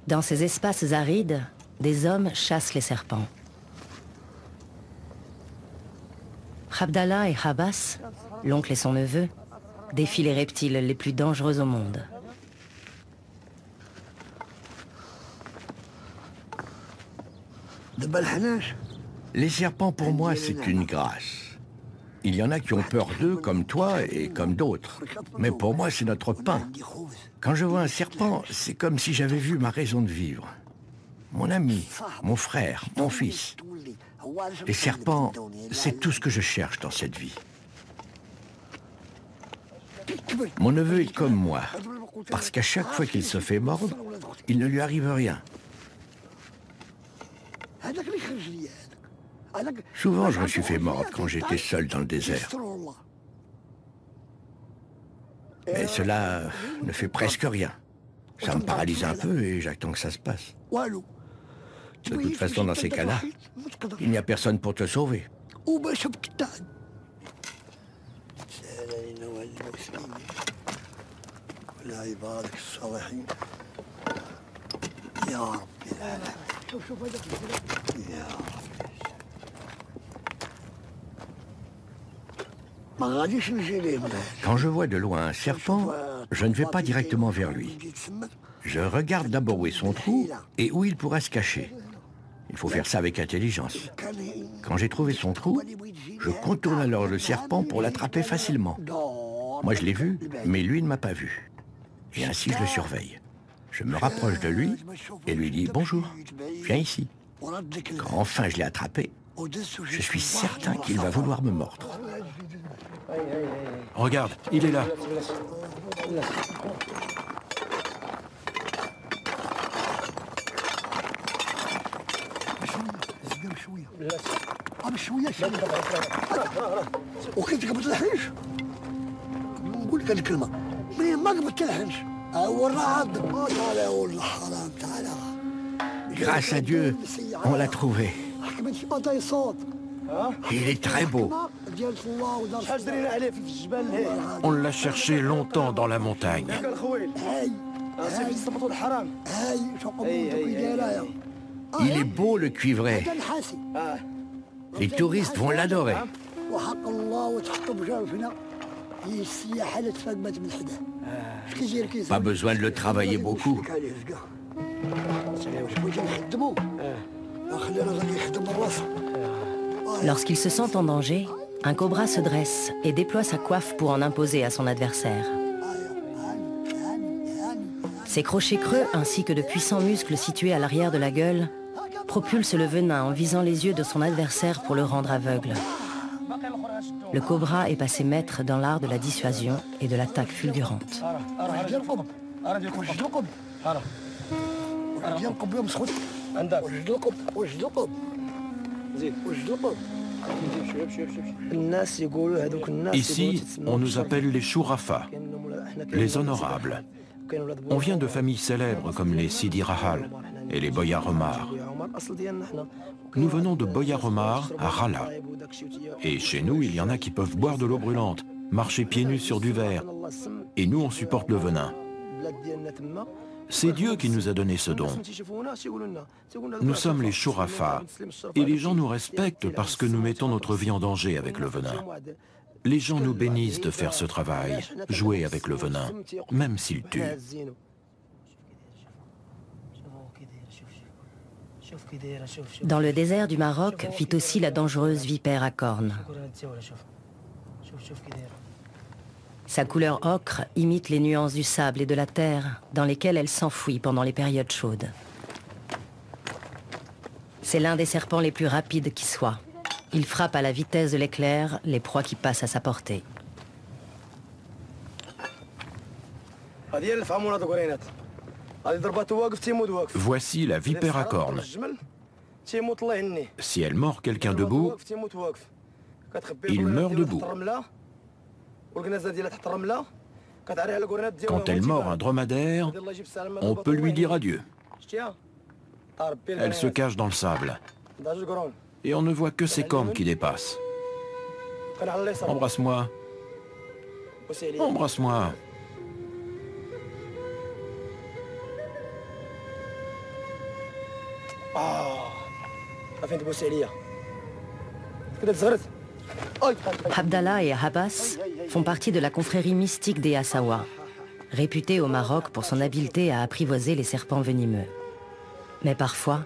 Dans ces espaces arides, des hommes chassent les serpents. Abdallah et Habas, l'oncle et son neveu, défient les reptiles les plus dangereux au monde. Les serpents, pour moi, c'est une grâce. Il y en a qui ont peur d'eux, comme toi et comme d'autres. Mais pour moi, c'est notre pain. Quand je vois un serpent, c'est comme si j'avais vu ma raison de vivre. Mon ami, mon frère, mon fils. Les serpents, c'est tout ce que je cherche dans cette vie. Mon neveu est comme moi, parce qu'à chaque fois qu'il se fait mordre, il ne lui arrive rien. Souvent, je me suis fait mordre quand j'étais seul dans le désert. Mais cela ne fait presque rien. Ça me paralyse un peu et j'attends que ça se passe. De toute façon, dans ces cas-là, il n'y a personne pour te sauver. Quand je vois de loin un serpent, je ne vais pas directement vers lui. Je regarde d'abord où est son trou et où il pourra se cacher. Il faut faire ça avec intelligence. Quand j'ai trouvé son trou, je contourne alors le serpent pour l'attraper facilement. Moi, je l'ai vu, mais lui ne m'a pas vu. Et ainsi, je le surveille. Je me rapproche de lui et lui dis « Bonjour, viens ici ». Quand enfin je l'ai attrapé, je suis certain qu'il va vouloir me mordre. Regarde, il est là. Grâce à Dieu, on l'a trouvé. Il est très beau. On l'a cherché longtemps dans la montagne. Il est beau, le cuivré. Les touristes vont l'adorer. Pas besoin de le travailler beaucoup. Lorsqu'il se sent en danger, un cobra se dresse et déploie sa coiffe pour en imposer à son adversaire. Ses crochets creux ainsi que de puissants muscles situés à l'arrière de la gueule propulsent le venin en visant les yeux de son adversaire pour le rendre aveugle. Le cobra est passé maître dans l'art de la dissuasion et de l'attaque fulgurante. Ici, on nous appelle les Shurafa, les honorables. On vient de familles célèbres comme les Sidi Rahal et les Boya Omar. Nous venons de Boya Omar à Rala. Et chez nous, il y en a qui peuvent boire de l'eau brûlante, marcher pieds nus sur du verre. Et nous, on supporte le venin. C'est Dieu qui nous a donné ce don. Nous sommes les Shurafa. Et les gens nous respectent parce que nous mettons notre vie en danger avec le venin. Les gens nous bénissent de faire ce travail, jouer avec le venin, même s'il tue. Dans le désert du Maroc vit aussi la dangereuse vipère à cornes. Sa couleur ocre imite les nuances du sable et de la terre dans lesquelles elle s'enfouit pendant les périodes chaudes. C'est l'un des serpents les plus rapides qui soit. Il frappe à la vitesse de l'éclair les proies qui passent à sa portée. Voici la vipère à cornes. Si elle mord quelqu'un debout, il meurt debout. Quand elle mord un dromadaire, on peut lui dire adieu. Elle se cache dans le sable. Et on ne voit que ses cornes qui dépassent. Embrasse-moi. Embrasse-moi. Abdallah et Abbas font partie de la confrérie mystique des Assawa, réputée au Maroc pour son habileté à apprivoiser les serpents venimeux. Mais parfois,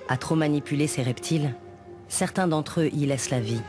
à trop manipuler ces reptiles, certains d'entre eux y laissent la vie.